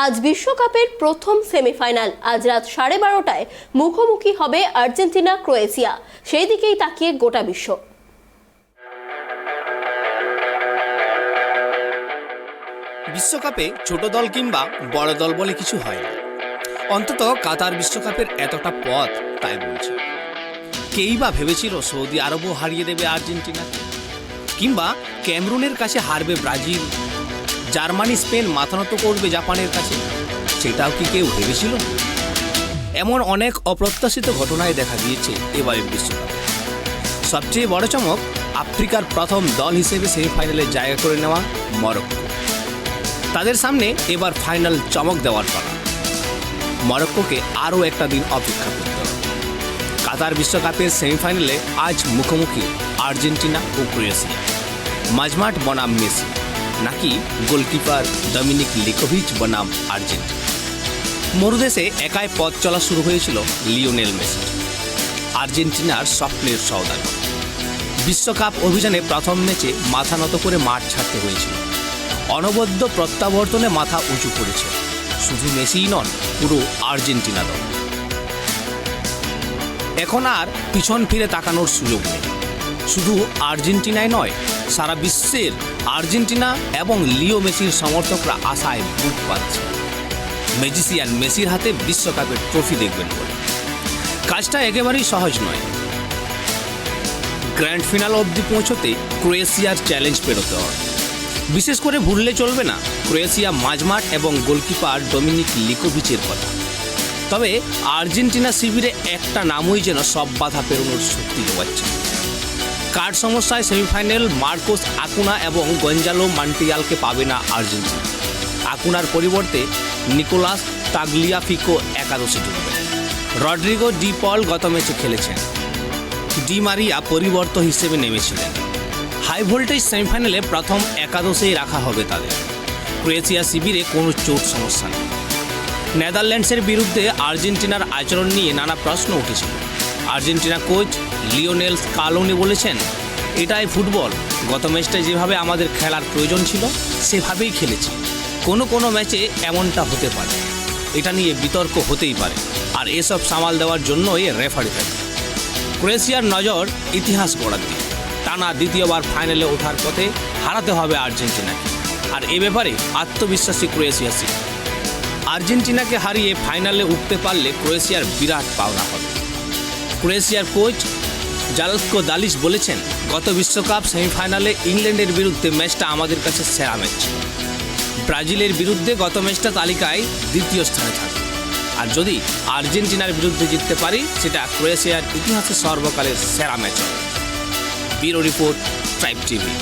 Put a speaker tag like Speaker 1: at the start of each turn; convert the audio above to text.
Speaker 1: আজ বিশ্বকাপের প্রথম সেমিফাইনাল আজ রাত 12:30টায় মুখোমুখি হবে আর্জেন্টিনা ক্রোয়েশিয়া। সেই দিকেই তাকিয়ে গোটা বিশ্ব।
Speaker 2: বিশ্বকাপে ছোট দল কিংবা বড় দল বলে কিছু হয় না, অন্তত কাতার বিশ্বকাপের এতটা পথ তাই বলছে। কেই বা ভেবেছিল সৌদি আরবও হারিয়ে দেবে আর্জেন্টিনাকে, কিংবা ক্যামেরুনের কাছে হারবে ব্রাজিল, জার্মানি স্পেন মাথানত করবে জাপানের কাছে, সেটাও কি কেউ ভেবেছিল? এমন অনেক অপ্রত্যাশিত ঘটনায় দেখা দিয়েছে এবারের বিশ্বকাপে। সবচেয়ে বড় চমক, আফ্রিকার প্রথম দল হিসেবে সেমিফাইনালে জায়গা করে নেওয়া মরক্কো। তাদের সামনে এবার ফাইনাল চমক দেওয়ার পালা। মরক্কোকে আরও একটা দিন অপেক্ষা করতে হবে। কাতার বিশ্বকাপের সেমিফাইনালে আজ মুখোমুখি আর্জেন্টিনা ও ক্রোয়েশিয়া। মাঝমাঠ বনাম মেসি নাকি গোলকিপার ডমিনিক লিকোভিচ বনাম আর্জেন্টিনা? মরুদেশে একাই পথ চলা শুরু হয়েছিল লিওনেল মেসি, আর্জেন্টিনার স্বপ্নের সওদাগর। বিশ্বকাপ অভিযানে প্রথম ম্যাচে মাথা নত করে মাঠ ছাড়তে হয়েছিল। অনবদ্য প্রত্যাবর্তনে মাথা উঁচু করেছে শুধু মেসিই নন, পুরো আর্জেন্টিনা দল। এখন আর পিছন ফিরে তাকানোর সুযোগ নেই। শুধু আর্জেন্টিনায় নয়, সারা বিশ্বের আর্জেন্টিনা এবং লিও মেসির সমর্থকরা আশায় বুক বাঁধছে ম্যাজিশিয়ান মেসির হাতে বিশ্বকাপের ট্রফি দেখবেন বলে। কাজটা একেবারেই সহজ নয়। গ্র্যান্ড ফিনাল অবধি পৌঁছতে ক্রোয়েশিয়ার চ্যালেঞ্জ পেরোতে হবে। বিশেষ করে ভুললে চলবে না ক্রোয়েশিয়া মাঝমাঠ এবং গোলকিপার ডমিনিক লিকোভিচের কথা। তবে আর্জেন্টিনা শিবিরে একটা নামই যেন সব বাধা পেরোনোর শক্তি যোগাচ্ছে। কার্ড সমস্যায় সেমিফাইনাল মার্কোস আকুনা এবং গঞ্জালো মন্টিয়ালকে পাবে না আর্জেন্টিনা। আকুনার পরিবর্তে নিকোলাস তাগলিয়াফিকো একাদশে ঢুকবে। রড্রিগো ডি পল গত ম্যাচে খেলেছেন। ডি মারিয়া পরিবর্তন হিসেবে নেমেছিলেন। হাই ভোল্টেজ সেমিফাইনালে প্রথম একাদশেই রাখা হবে তাদের। ক্রোয়েশিয়া শিবিরে কোনো চোট সমস্যা নেই। নেদারল্যান্ডসের বিরুদ্ধে আর্জেন্টিনার আচরণ নিয়ে নানা প্রশ্ন উঠেছিল। আর্জেন্টিনা কোচ লিওনেল স্কালোনি বলেছেন, এটাই ফুটবল। গত ম্যাচটায় যেভাবে আমাদের খেলার প্রয়োজন ছিল সেভাবেই খেলেছি। কোনো ম্যাচে এমনটা হতে পারে, এটা নিয়ে বিতর্ক হতেই পারে, আর এসব সামাল দেওয়ার জন্যই রেফারি থাকে। ক্রোয়েশিয়ার নজর ইতিহাস গড়ার দিকে। টানা দ্বিতীয়বার ফাইনালে ওঠার পথে হারাতে হবে আর্জেন্টিনাকে, আর এ ব্যাপারে আত্মবিশ্বাসী ক্রোয়েশিয়া শিবির। আর্জেন্টিনাকে হারিয়ে ফাইনালে উঠতে পারলে ক্রোয়েশিয়ার বিরাট পাওনা হবে। ক্রোয়েশিয়ার কোচ জালকো দালিচ বলেছেন, গত বিশ্বকাপ সেমিফাইনালে ইংল্যান্ডের বিরুদ্ধে ম্যাচটা আমাদের কাছে সেরা ম্যাচ। ব্রাজিলের বিরুদ্ধে গত ম্যাচটা তালিকায় দ্বিতীয় স্থানে থাকে, আর যদি আর্জেন্টিনার বিরুদ্ধে জিততে পারি সেটা ক্রোয়েশিয়ার ইতিহাসে সর্বকালের সেরা ম্যাচ হবে। Bureau report, tribe TV.